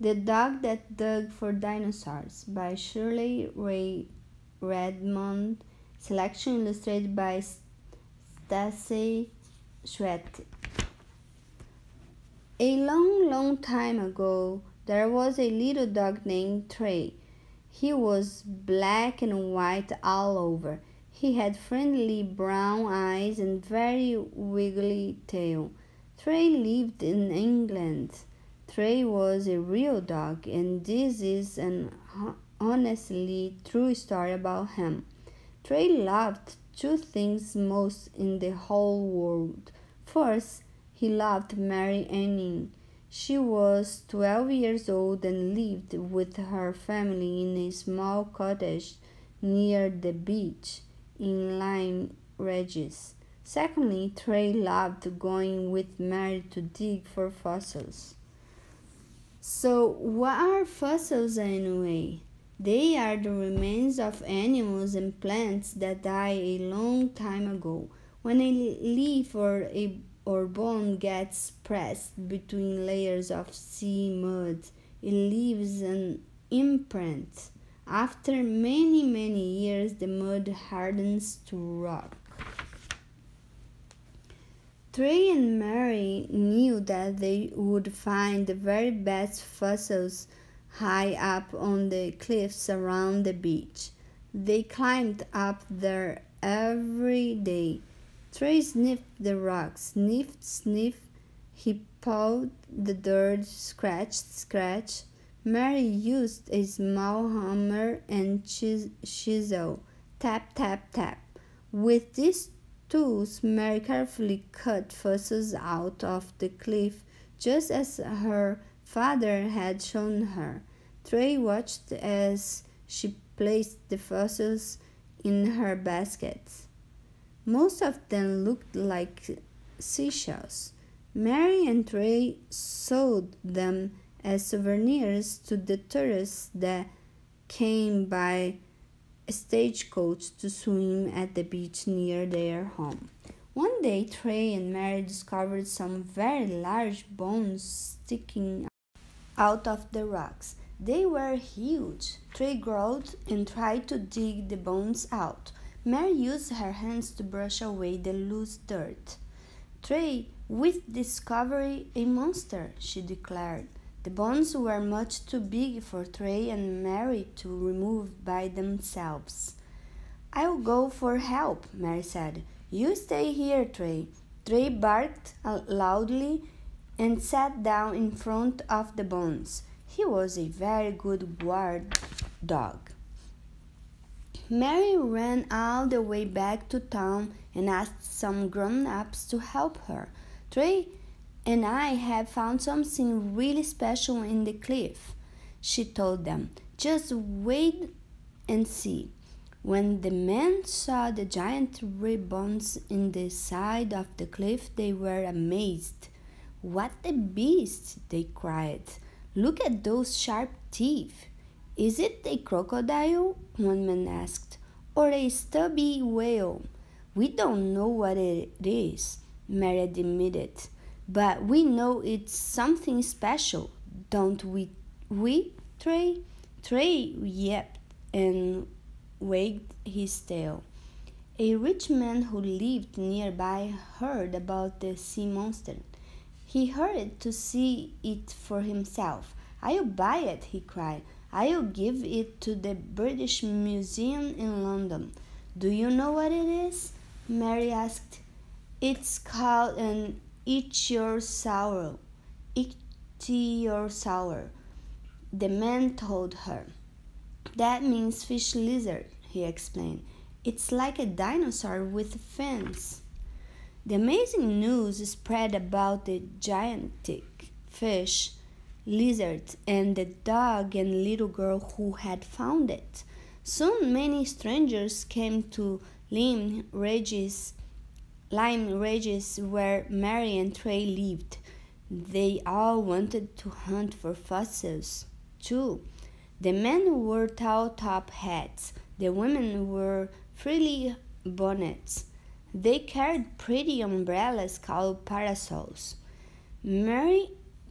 The Dog That Dug for Dinosaurs by Shirley Raye Redmond. Selection illustrated by Stacy Schwett. A long time ago, there was a little dog named Trey. He was black and white all over. He had friendly brown eyes and very wiggly tail. Trey lived in England. Trey was a real dog, and this is an honestly true story about him. Trey loved two things most in the whole world. First, he loved Mary Anning. She was 12 years old and lived with her family in a small cottage near the beach in Lyme Regis. Secondly, Trey loved going with Mary to dig for fossils. So, what are fossils anyway? They are the remains of animals and plants that died a long time ago. When a leaf or bone gets pressed between layers of sea mud, it leaves an imprint. After many years, the mud hardens to rock. Trey and Mary knew that they would find the very best fossils high up on the cliffs around the beach. They climbed up there every day. Trey sniffed the rocks, sniffed. He pawed the dirt, scratched. Mary used a small hammer and chisel. Tap. With these tools, Mary carefully cut fossils out of the cliff, just as her father had shown her. Trey watched as she placed the fossils in her baskets. Most of them looked like seashells. Mary and Trey sold them as souvenirs to the tourists that came by stagecoach to swim at the beach near their home. One day, Trey and Mary discovered some very large bones sticking out of the rocks. They were huge. Trey growled and tried to dig the bones out. Mary used her hands to brush away the loose dirt. Trey, with discovery, a monster, she declared. The bones were much too big for Trey and Mary to remove by themselves. I'll go for help, Mary said. You stay here, Trey. Trey barked loudly and sat down in front of the bones. He was a very good guard dog. Mary ran all the way back to town and asked some grown-ups to help her. Trey and I have found something really special in the cliff, she told them. Just wait and see. When the men saw the giant ribbons in the side of the cliff, they were amazed. What a beast, they cried. Look at those sharp teeth. Is it a crocodile? One man asked. Or a stubby whale? We don't know what it is, Mary admitted. But we know it's something special, don't we, Trey? Trey yapped and wagged his tail. A rich man who lived nearby heard about the sea monster. He hurried to see it for himself. I'll buy it, he cried. I'll give it to the British Museum in London. Do you know what it is? Mary asked. It's called an ichthyosaur. Ichthyosaur, the man told her. That means fish lizard, he explained. It's like a dinosaur with fins. The amazing news spread about the gigantic fish, lizard, and the dog and little girl who had found it. Soon many strangers came to Lyme Regis, where Mary and Trey lived. They all wanted to hunt for fossils, too. The men wore tall top hats. The women wore frilly bonnets. They carried pretty umbrellas called parasols. Mary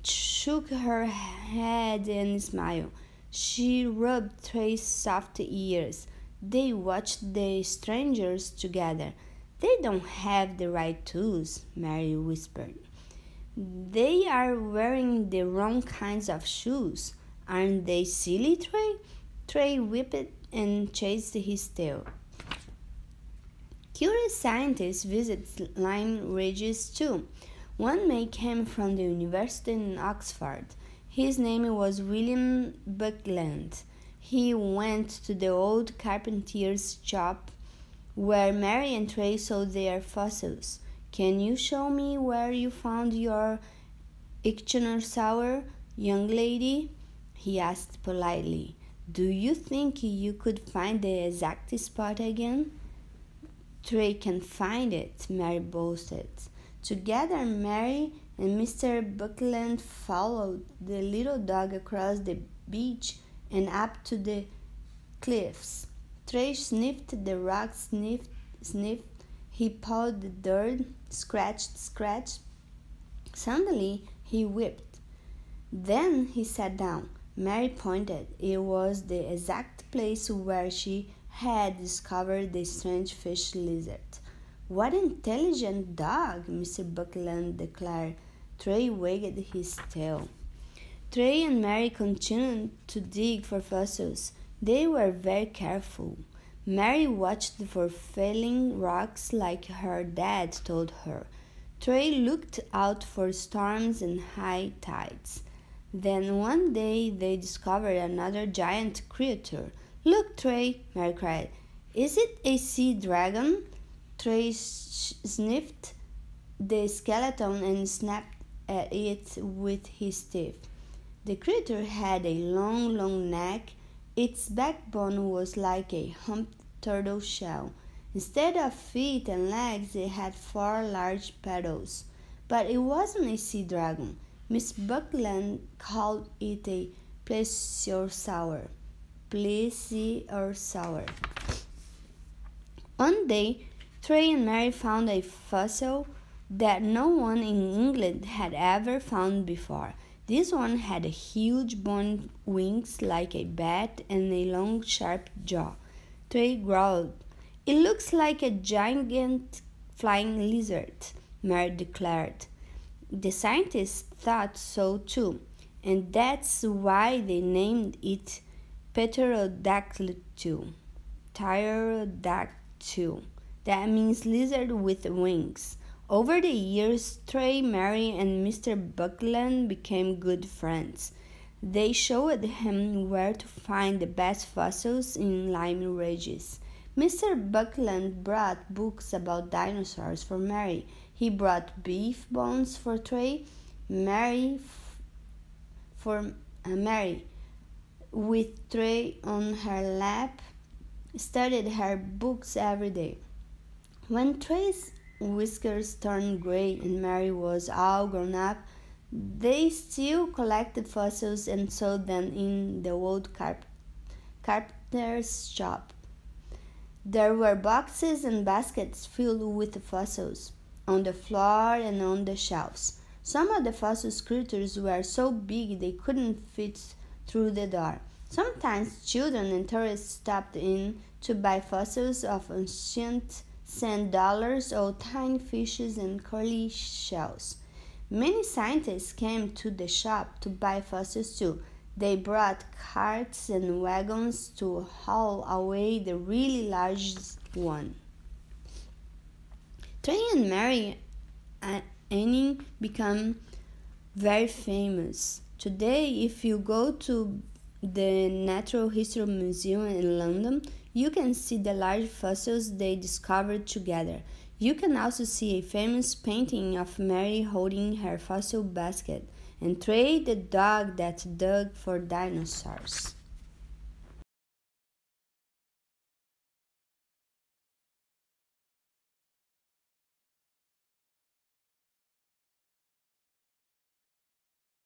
shook her head and smiled. She rubbed Trey's soft ears. They watched the strangers together. "They don't have the right tools," Mary whispered. "They are wearing the wrong kinds of shoes. Aren't they silly, Trey?" Trey whipped and chased his tail. Curious scientists visit lime ridges too. One man came from the university in Oxford. His name was William Buckland. He went to the old carpenter's shop where Mary and Trey sold their fossils. "Can you show me where you found your ichthyosaur, young lady?" he asked politely. "Do you think you could find the exact spot again?" "Trey can find it," Mary boasted. Together, Mary and Mr. Buckland followed the little dog across the beach and up to the cliffs. Trey sniffed the rocks, sniffed. He pawed the dirt, scratched. Suddenly, he whipped. Then he sat down. Mary pointed. It was the exact place where she had discovered the strange fish lizard. "What an intelligent dog," Mr. Buckland declared. Trey wagged his tail. Trey and Mary continued to dig for fossils. They were very careful. Mary watched for falling rocks like her dad told her. Trey looked out for storms and high tides. Then one day they discovered another giant creature. "Look, Trey," Mary cried. "Is it a sea dragon?" Trey sniffed the skeleton and snapped at it with his teeth. The creature had a long neck. Its backbone was like a humped turtle shell. Instead of feet and legs, it had 4 large petals. But it wasn't a sea dragon. Miss Buckland called it a plesiosaur. One day, Trey and Mary found a fossil that no one in England had ever found before. This one had huge bone wings like a bat and a long, sharp jaw. Trey growled. "It looks like a giant flying lizard," Mary declared. The scientists thought so too, and that's why they named it Pterodactyl. That means lizard with wings. Over the years, Trey, Mary, and Mr. Buckland became good friends. They showed him where to find the best fossils in lime ridges. Mr. Buckland brought books about dinosaurs for Mary. He brought beef bones for Trey. Mary, with Trey on her lap, studied her books every day. When Trey's whiskers turned gray and Mary was all grown up, they still collected fossils and sold them in the old carpenter's shop. There were boxes and baskets filled with fossils on the floor and on the shelves. Some of the fossil creatures were so big they couldn't fit through the door. Sometimes children and tourists stopped in to buy fossils of ancient sand dollars or tiny fishes and curly shells. Many scientists came to the shop to buy fossils too. They brought carts and wagons to haul away the really large one. Trey and Mary Anning became very famous. Today, if you go to the Natural History Museum in London, you can see the large fossils they discovered together. You can also see a famous painting of Mary holding her fossil basket and Trey the dog that dug for dinosaurs.